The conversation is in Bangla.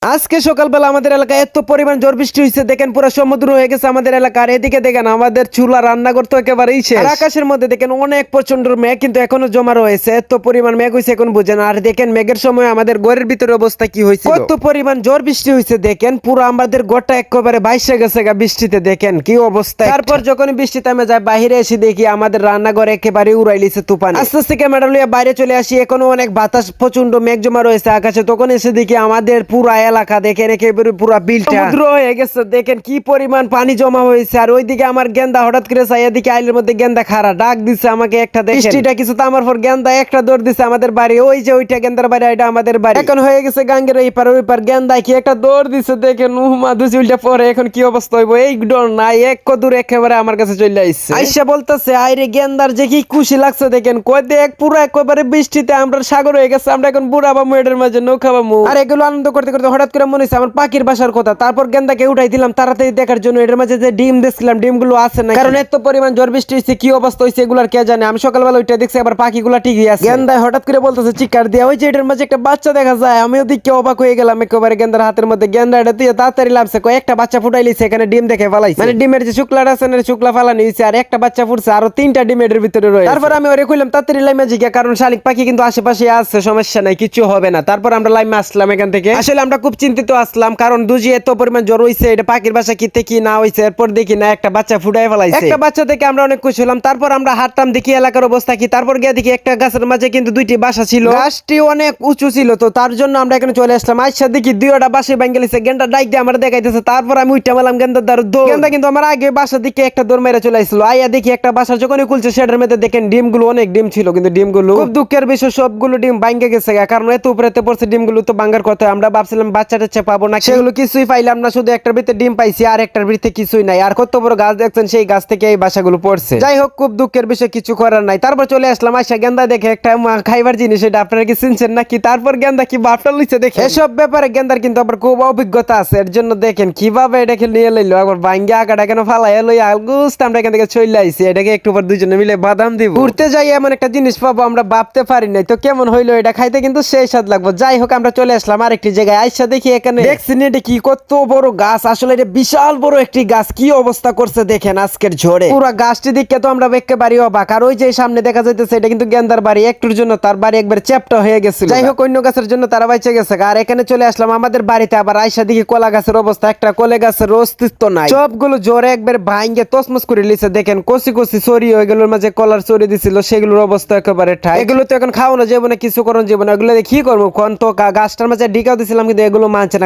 আজকে সকালবেলা আমাদের এলাকায় এত পরিমাণ ঝড় বৃষ্টি হয়েছে, দেখেন পুরো সমুদ্র হয়ে গেছে আমাদের এলাকার। এদিকে দেখেন আমাদের চুলা রান্নাঘর তো একেবারেই শেষ। আর আকাশের মধ্যে দেখেন অনেক প্রচন্ড মেঘ কিন্তু এখনো জমা রয়েছে। এত পরিমাণ মেঘ হয়েছে এখন বুঝেন। আর দেখেন মেঘের সময় আমাদের ঘরের ভিতরে অবস্থা কি হয়েছে, কত পরিমাণ ঝড় বৃষ্টি হয়েছে দেখেন। পুরো আমাদের ঘরটা একেবারে বাইশে গেছে বৃষ্টিতে, দেখেন কি অবস্থা। তারপর যখন বৃষ্টি থামে যায় বাইরে এসে দেখি আমাদের রান্নাঘর একেবারে উড়াইলিছে তুফান। আস্তে আস্তে ক্যামেরা লিয়ে বাইরে চলে আসি, এখনো অনেক বাতাস প্রচন্ড মেঘ জমা রয়েছে আকাশে। তখন এসে দেখি আমাদের পুরা এলাকা দেখেন একেবারে পুরা বিলটা সমুদ্র হয়ে গেছে, দেখেন কি পরিমাণ পানি জমা হয়েছে। আর ওইদিকে আমার গেন্দা হঠাৎ করে চাই, এদিকে আইলের মধ্যে গেন্দা খাড়া ডাক দিছে আমাকে একটা, বৃষ্টিটা কিছু তো আমার পর গেন্দা একটা দৌড় দিছে আমাদের বাড়ি। ওই যে ওইটা গেন্দার বাড়ি, এটা আমাদের বাড়ি। এখন হয়ে গেছে গাঙ্গের এই পার ওই পার, গেন্দা কি একটা দৌড় দিছে দেখেন। উমা দুজি উল্টা পরে এখন কি অবস্থা হইব, এই ডর নাই এক কদূর একেবারে আমার কাছে চলে আইছে। আইসা বলতেছে আইরে গেন্দার যে কি খুশি লাগছে দেখেন, কই দেখ পুরো একেবারে বৃষ্টিতে আমরা সাগর হয়ে গেছে, আমরা এখন বুড়া বামু এটার মাঝে নৌকা বামু। আর এগুলো আনন্দ করতে করতে হঠাৎ করে মনে হচ্ছে আমার পাখির বাসার কথা। তারপর গেন্দাকে উঠাই দিলাম তাড়াতাড়ি দেখার জন্য, এটার মাঝে যে ডিম দেখছিলাম ডিমগুলো আছে না, কারণ এত পরিমাণ ঝড় বৃষ্টি হয়েছে কি অবস্থা হয়েছে এগুলার কে জানে। আমি সকালবেলা ওইটা দেখছি আবার পাখিগুলা ঠিকই আছে। গেন্দায় হঠাৎ করে বলতেছে চিকার দিয়া, ওই যে এটার মাঝে একটা বাচ্চা দেখা যায়। আমিও দিকে অবাক হয়ে গেলাম একেবারে গেন্দার হাতের মধ্যে। গেন্দা এটা দিয়ে তাড়াতাড়ি লাভছে, একটা বাচ্চা ফুটাইলিছে এখানে, ডিম দেখে ফেলাইছে। মানে ডিমের যে শুক্লাটা আছে না শুক্লা ফালানি হয়েছে, আর একটা বাচ্চা ফুটছে, আরো 3টা ডিম এর ভিতরে রয়েছে। তারপর আমি ওরে কইলাম তাড়াতাড়ি লাইমে জিগা, কারণ শালিক পাখি কিন্তু আশেপাশে আছে, সমস্যা নাই কিছু হবে না। তারপর আমরা লাইমে আসলাম এখান থেকে। আসলে আমরা খুব চিন্তিত আসলাম, কারণ দুজি এত পরিমাণ জ্বর হইছে, এটা পাখির বাসা কিতে কি না হইছে। এরপর দেখি না একটা বাচ্চা ফুটাই ফেলাইছে। একটা বাচ্চা থেকে আমরা অনেক খুশি হলাম। তারপর আমরা হাঁটতাম দেখি এলাকার অবস্থা কি। তারপর গিয়ে দেখি একটা গাছের মাঝে কিন্তু 2টি বাসা ছিল, গাছটি অনেক উঁচু ছিল। তো তার জন্য আমরা এখানে চলে আসলাম। আচ্ছা দেখি 2টা বাসে ভাঙ্গেলিছে, গেন্দা ডাইক দিয়ে আমার দেখাইতেছে। তারপর আমি উঠতে পেলাম গেন্দার দ্বার দৌড়। গেন্দা কিন্তু আমার আগে বাসার দিকে একটা দৌড় মেরে চলে আসলো। আইয়া দেখি একটা বাসা যখনই খুলছে সেটার মধ্যে দেখেন ডিমগুলো অনেক ডিম ছিল, কিন্তু ডিমগুলো খুব দুঃখের বিষয় সবগুলো ডিম ভাঙ্গে গেছে, কারণ এত উপরেতে পড়ছে ডিমগুলো তো ভাঙ্গার কথা। আমরা ভাবছিলাম বাচ্চা টাচ্চা পাবো না, সেগুলো কিছুই পাইলাম না। শুধু একটার ভিতরে ডিম পাইছি আর একটার ভিতরে কিছুই নাই। আর কত বড় গাছ দেখছেন, সেই গাছ থেকে এই বাসাগুলো পড়ছে। যাই হোক খুব দুঃখের বিষয়, কিছু করার নাই। তারপর চলে আসলাম আইসা গেন্দা দেখে একটা খাইবার জিনিস, এটা আপনারা কি চিনছেন নাকি? তারপর গেন্দা কি বাপটা লইছে দেখে। এসব ব্যাপারে গেন্দার কিন্তু আবার খুব অভিজ্ঞতা আছে, এর জন্য দেখেন কিভাবে এটাকে নিয়ে লইলো। একবার ভাঙ্গা আগাটা কেন ফালাই লই আলগুস্ত আমরা এখান থেকে চলে আইছি। এটাকে একটু পর দুজনে মিলে বাদাম দিব। ঘুরতে যাই এমন একটা জিনিস পাবো আমরা ভাবতে পারি নাই, তো কেমন হইলো এটা খাইতে কিন্তু সেই স্বাদ লাগবো। যাই হোক আমরা চলে আসলাম আরেকটি জায়গায়। আইসা দেখি এখানে দেখছি এটা কি কত বড় গাছ, আসলে এটা বিশাল বড় একটি গাছ। কি অবস্থা করছে দেখেন আজকের ঝড়ে, পুরো গাছটি দেখে তো আমরা একেবারে অবাক। আর ওই যে সামনে দেখা যাইতেছে এটা কিন্তু গেন্দার বাড়ি, একটুর জন্য তার বাড়ি একবার চ্যাপ্টা হয়ে গেছিল। যাই হোক অন্য গাছের জন্য তারা বাইচে গেছে। আর এখানে চলে আসলাম আমাদের বাড়িতে। আবার আইসা দেখি কলা গাছের অবস্থা, একটা কলা গাছের অস্তিত্ব নাই, সবগুলো জ্বরে একবার ভাঙ্গে তসমস করে লিছে। দেখেন কচি কচি চরি ওইগুলোর মাঝে কলার চরি দিছিল, সেগুলোর অবস্থা একেবারে ঠাই। এগুলো তো এখন খাওয়ানো যাবে না, কিছু করণ যাবে না, এগুলো কি করবো কোন? তো গাছটার মাঝে ডিকাও দিছিলাম কিন্তু এগুলো মানছে না।